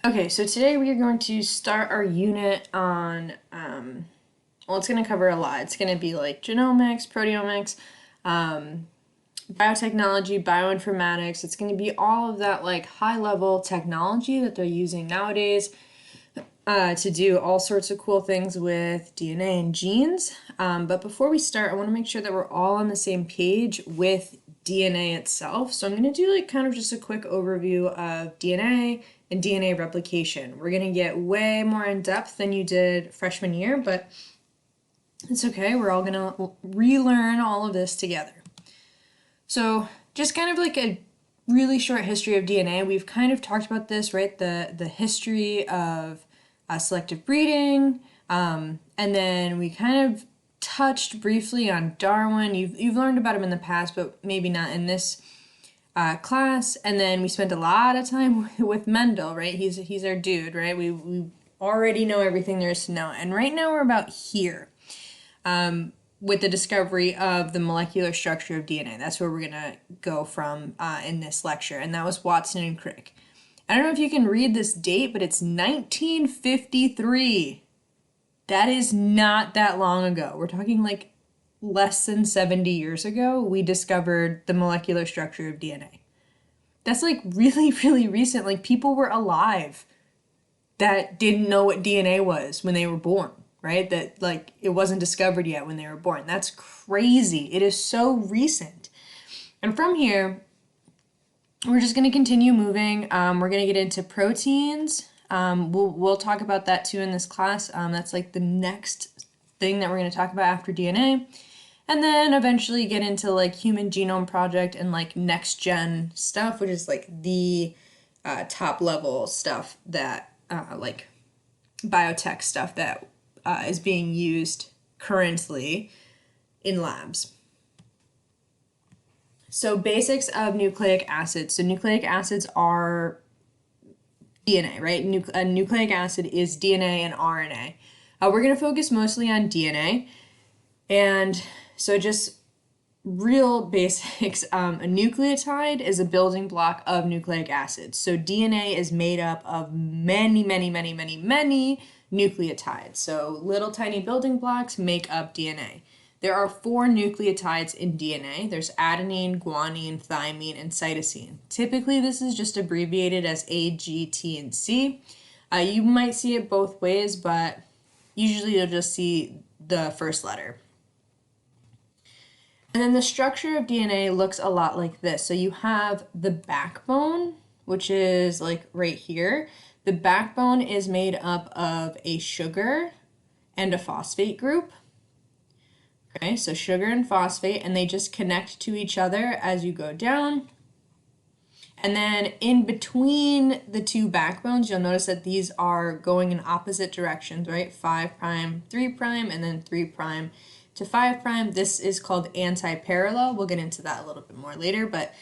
Okay, so today we are going to start our unit on, well, it's going to cover a lot. It's going to be like genomics, proteomics, biotechnology, bioinformatics. It's going to be all of that like high level technology that they're using nowadays to do all sorts of cool things with DNA and genes. But before we start, I want to make sure that we're all on the same page with DNA itself. So I'm going to do like kind of just a quick overview of DNA and DNA replication. We're going to get way more in depth than you did freshman year, but it's okay. We're all going to relearn all of this together. So just kind of like a really short history of DNA. We've kind of talked about this, right? The history of selective breeding, and then we kind of touched briefly on Darwin. You've learned about him in the past, but maybe not in this class. And then we spent a lot of time with Mendel, right? He's our dude, right? We already know everything there is to know. And right now we're about here with the discovery of the molecular structure of DNA. That's where we're gonna go from in this lecture. And that was Watson and Crick. I don't know if you can read this date, but it's 1953. That is not that long ago. We're talking like less than 70 years ago, we discovered the molecular structure of DNA. That's like really, really recent. Like people were alive that didn't know what DNA was when they were born, right? That like it wasn't discovered yet when they were born. That's crazy. It is so recent. And from here, we're just going to continue moving. We're going to get into proteins. We'll talk about that too in this class. That's like the next thing that we're going to talk about after DNA. And then eventually get into like Human Genome Project and like next gen stuff, which is like the top level stuff that like biotech stuff that is being used currently in labs. So basics of nucleic acids. So nucleic acids are DNA, right? A nucleic acid is DNA and RNA. We're going to focus mostly on DNA. And so just real basics, a nucleotide is a building block of nucleic acids. So DNA is made up of many nucleotides. So little tiny building blocks make up DNA. There are 4 nucleotides in DNA. There's adenine, guanine, thymine, and cytosine. Typically, this is just abbreviated as A, G, T, and C. You might see it both ways, but usually you'll just see the first letter. And then the structure of DNA looks a lot like this. So you have the backbone, which is like right here. The backbone is made up of a sugar and a phosphate group. Okay, so sugar and phosphate, and they just connect to each other as you go down. And then in between the two backbones, you'll notice that these are going in opposite directions, right? 5', 3', and then 3' to 5'. This is called anti-parallel. We'll get into that a little bit more later, but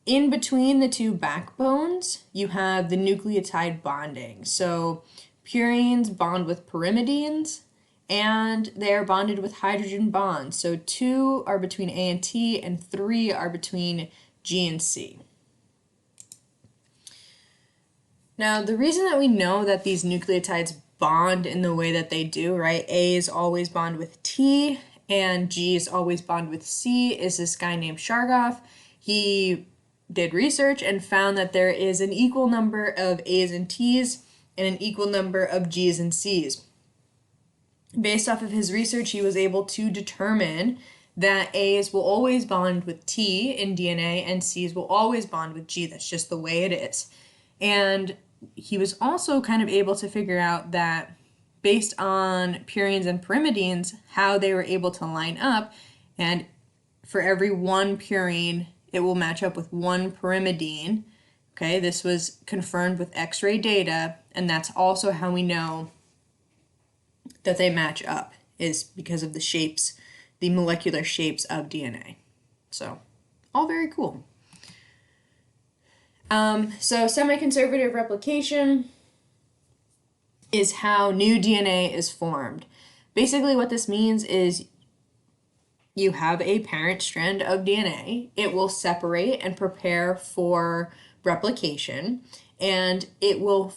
in between the two backbones, you have the nucleotide bonding. So purines bond with pyrimidines, and they are bonded with hydrogen bonds. So 2 are between A and T, and 3 are between G and C. Now, the reason that we know that these nucleotides bond in the way that they do, right? A is always bond with T, and G is always bond with C, is this guy named Chargaff. He did research and found that there is an equal number of A's and T's and an equal number of G's and C's. Based off of his research, he was able to determine that A's will always bond with T in DNA and C's will always bond with G. That's just the way it is. And he was also kind of able to figure out that based on purines and pyrimidines, how they were able to line up, and for every one purine, it will match up with one pyrimidine. Okay, this was confirmed with X-ray data, and that's also how we know that they match up, is because of the shapes, the molecular shapes of DNA. So, all very cool. So semi-conservative replication is how new DNA is formed. Basically what this means is you have a parent strand of DNA, it will separate and prepare for replication, and it will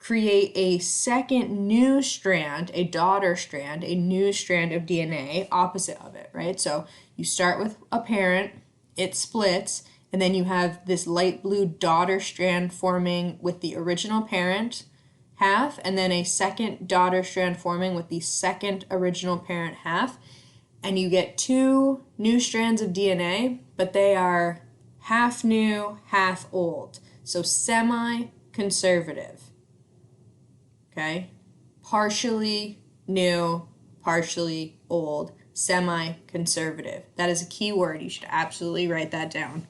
create a second new strand, a daughter strand, a new strand of DNA opposite of it, right? So you start with a parent, it splits, and then you have this light blue daughter strand forming with the original parent half, and then a second daughter strand forming with the second original parent half, and you get two new strands of DNA, but they are half new, half old. So semi-conservative, okay? Partially new, partially old, semi-conservative. That is a key word. You should absolutely write that down.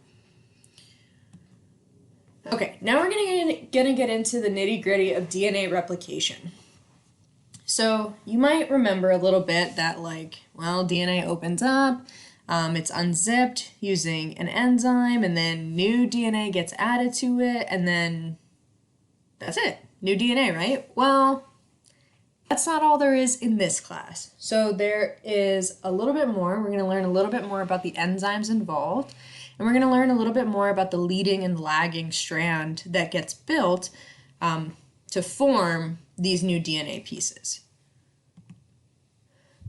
Okay, now we're gonna get into the nitty-gritty of DNA replication. So you might remember a little bit that DNA opens up, it's unzipped using an enzyme, and then new DNA gets added to it, and then that's it, new DNA, right? Well, that's not all there is in this class. So there is a little bit more. We're gonna learn a little bit more about the enzymes involved, and we're going to learn a little bit more about the leading and lagging strand that gets built to form these new DNA pieces.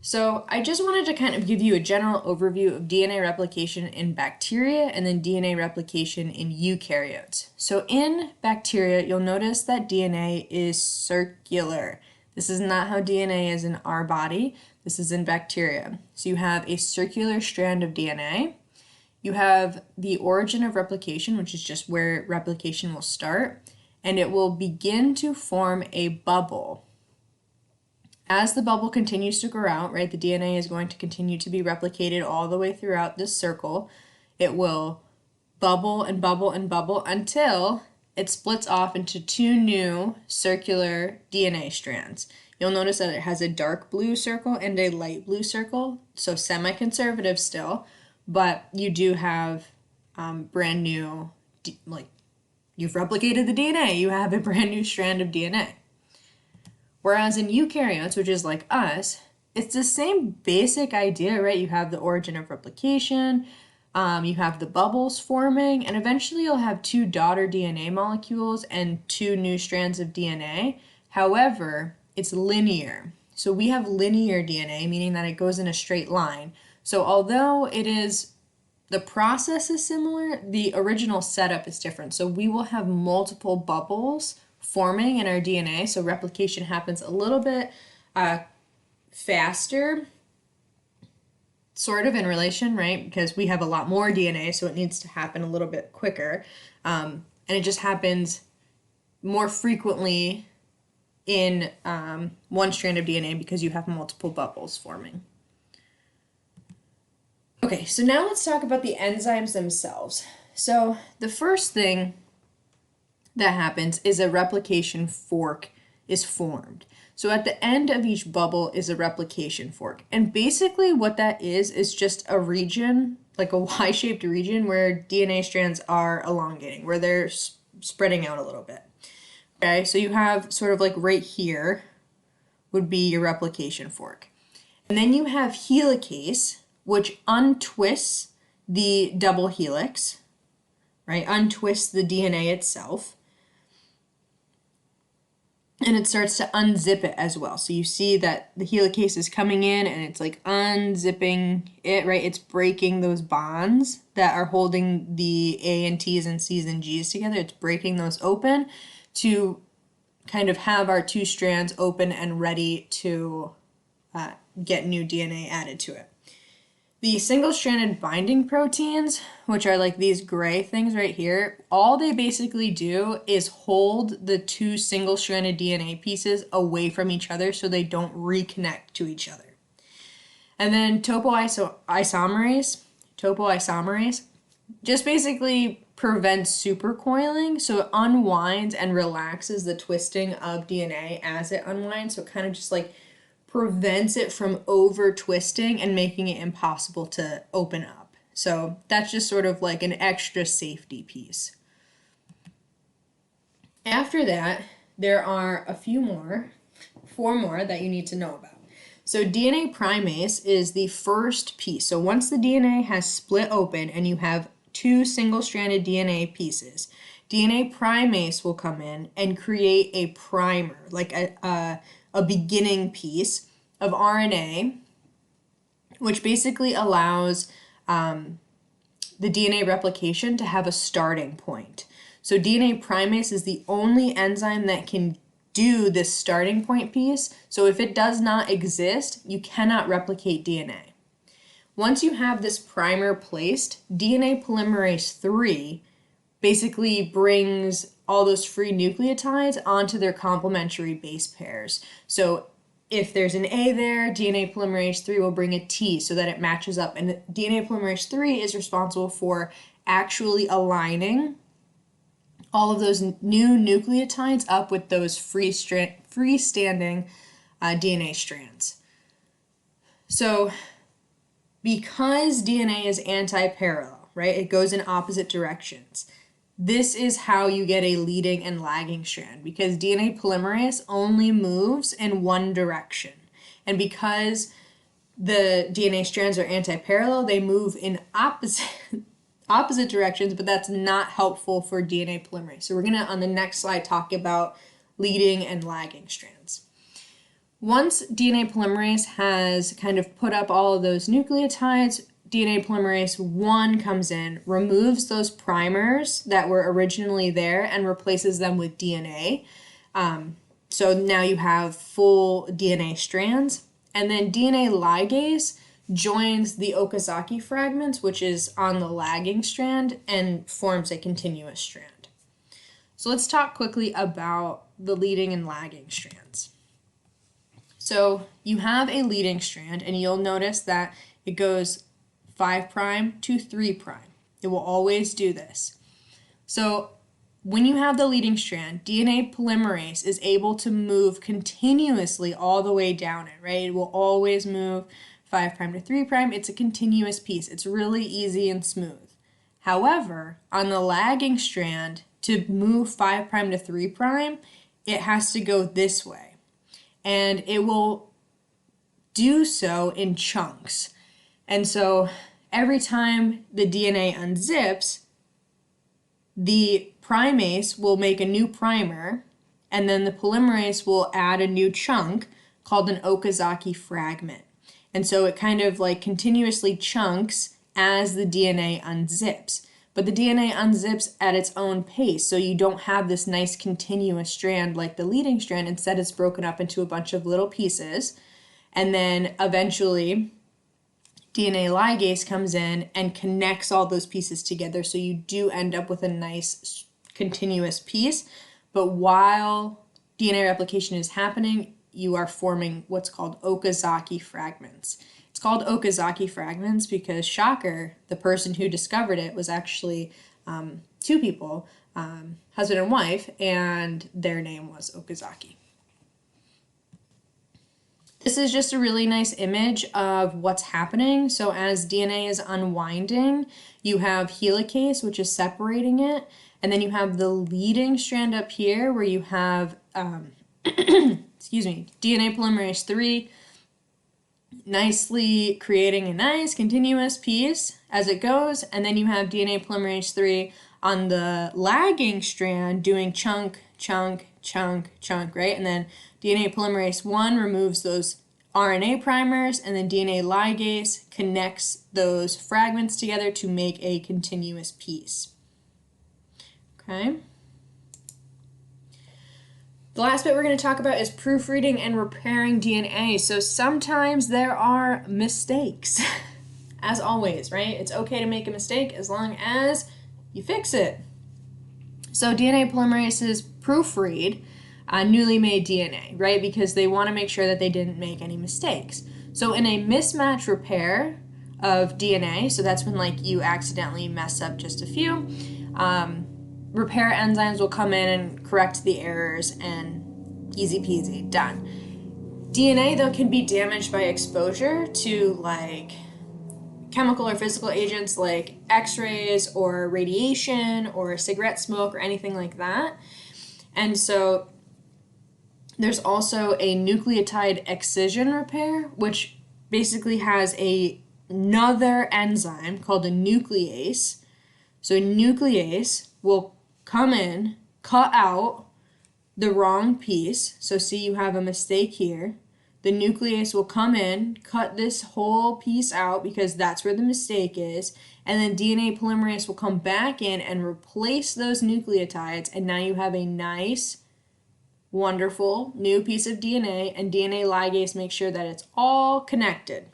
So I just wanted to kind of give you a general overview of DNA replication in bacteria and then DNA replication in eukaryotes. So in bacteria, you'll notice that DNA is circular. This is not how DNA is in our body. This is in bacteria. So you have a circular strand of DNA. You have the origin of replication, which is just where replication will start, and it will begin to form a bubble. As the bubble continues to grow out, right, the DNA is going to continue to be replicated all the way throughout this circle. It will bubble and bubble and bubble until it splits off into two new circular DNA strands. You'll notice that it has a dark blue circle and a light blue circle, so semi-conservative still. But you do have brand new, you've replicated the DNA, you have a brand new strand of DNA. Whereas in eukaryotes, which is like us, it's the same basic idea, right? You have the origin of replication, you have the bubbles forming, and eventually you'll have two daughter DNA molecules and two new strands of DNA. However, it's linear. So we have linear DNA, meaning that it goes in a straight line. So although the process is similar, the original setup is different. So we will have multiple bubbles forming in our DNA. So replication happens a little bit faster, sort of in relation, right? Because we have a lot more DNA, so it needs to happen a little bit quicker. And it just happens more frequently in one strand of DNA because you have multiple bubbles forming. Okay, so now let's talk about the enzymes themselves. So the first thing that happens is a replication fork is formed. So at the end of each bubble is a replication fork. And basically what that is just a region, like a Y-shaped region where DNA strands are elongating, where they're spreading out a little bit. Okay, so you have sort of like right here would be your replication fork. And then you have helicase, which untwists the double helix, right? Untwists the DNA itself. And it starts to unzip it as well. So you see that the helicase is coming in and it's like unzipping it, right? It's breaking those bonds that are holding the A and T's and C's and G's together. It's breaking those open to kind of have our two strands open and ready to get new DNA added to it. The single-stranded binding proteins, which are like these gray things right here, all they basically do is hold the two single-stranded DNA pieces away from each other so they don't reconnect to each other. And then topoisomerase just basically prevents supercoiling, so it unwinds and relaxes the twisting of DNA as it unwinds, so it kind of just like prevents it from over twisting and making it impossible to open up. So that's just sort of like an extra safety piece. After that, there are four more that you need to know about. So DNA primase is the first piece. So once the DNA has split open and you have two single-stranded DNA pieces, DNA primase will come in and create a primer, like a beginning piece of RNA, which basically allows the DNA replication to have a starting point. So DNA primase is the only enzyme that can do this starting point piece. So if it does not exist, you cannot replicate DNA. Once you have this primer placed, DNA polymerase 3 basically brings all those free nucleotides onto their complementary base pairs. So if there's an A there, DNA polymerase 3 will bring a T so that it matches up. And DNA polymerase 3 is responsible for actually aligning all of those new nucleotides up with those freestanding DNA strands. So because DNA is anti-parallel, right, it goes in opposite directions. This is how you get a leading and lagging strand, because DNA polymerase only moves in one direction. And because the DNA strands are anti-parallel, they move in opposite directions, but that's not helpful for DNA polymerase. So we're going to, on the next slide, talk about leading and lagging strands. Once DNA polymerase has kind of put up all of those nucleotides, DNA polymerase 1 comes in, removes those primers that were originally there and replaces them with DNA. So now you have full DNA strands. And then DNA ligase joins the Okazaki fragments, which is on the lagging strand, and forms a continuous strand. So let's talk quickly about the leading and lagging strands. So you have a leading strand, and you'll notice that it goes 5' to 3'. It will always do this. So when you have the leading strand, DNA polymerase is able to move continuously all the way down it, right? It will always move 5' to 3'. It's a continuous piece. It's really easy and smooth. However, on the lagging strand, to move 5' to 3', it has to go this way. And it will do so in chunks. And so every time the DNA unzips, the primase will make a new primer, and then the polymerase will add a new chunk called an Okazaki fragment. And so it kind of like continuously chunks as the DNA unzips. But the DNA unzips at its own pace, so you don't have this nice continuous strand like the leading strand. Instead, it's broken up into a bunch of little pieces. And then eventually, DNA ligase comes in and connects all those pieces together, so you do end up with a nice continuous piece. But while DNA replication is happening, you are forming what's called Okazaki fragments. It's called Okazaki fragments because, shocker, the person who discovered it was actually two people, husband and wife, and their name was Okazaki. This is just a really nice image of what's happening. So as DNA is unwinding, you have helicase, which is separating it, and then you have the leading strand up here where you have, DNA polymerase 3 nicely creating a nice continuous piece as it goes, and then you have DNA polymerase 3 on the lagging strand doing chunk, chunk, chunk, chunk, right? And then DNA polymerase 1 removes those RNA primers, and then DNA ligase connects those fragments together to make a continuous piece. Okay? The last bit we're going to talk about is proofreading and repairing DNA. So sometimes there are mistakes, as always, right? It's okay to make a mistake as long as you fix it. So DNA polymerases proofread newly made DNA, right? Because they want to make sure that they didn't make any mistakes. So in a mismatch repair of DNA, so that's when like you accidentally mess up just a few, repair enzymes will come in and correct the errors, and easy peasy, done. DNA, though, can be damaged by exposure to like chemical or physical agents like x-rays or radiation or cigarette smoke or anything like that. And so there's also a nucleotide excision repair, which basically has another enzyme called a nuclease. So a nuclease will come in, cut out the wrong piece. So see, you have a mistake here. The nuclease will come in, cut this whole piece out because that's where the mistake is, and then DNA polymerase will come back in and replace those nucleotides, and now you have a nice, wonderful new piece of DNA, and DNA ligase makes sure that it's all connected.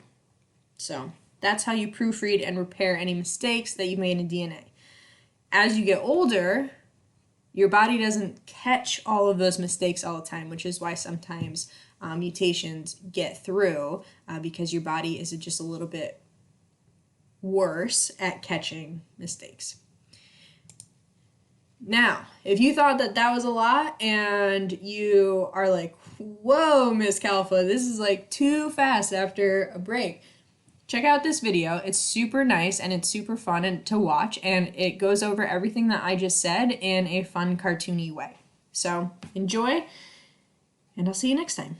So that's how you proofread and repair any mistakes that you made in DNA. As you get older, your body doesn't catch all of those mistakes all the time, which is why sometimes mutations get through because your body is just a little bit worse at catching mistakes. Now, if you thought that that was a lot and you are like, whoa, Miss Kalfa, this is like too fast after a break, check out this video. It's super nice and it's super fun to watch, and it goes over everything that I just said in a fun, cartoony way. So enjoy, and I'll see you next time.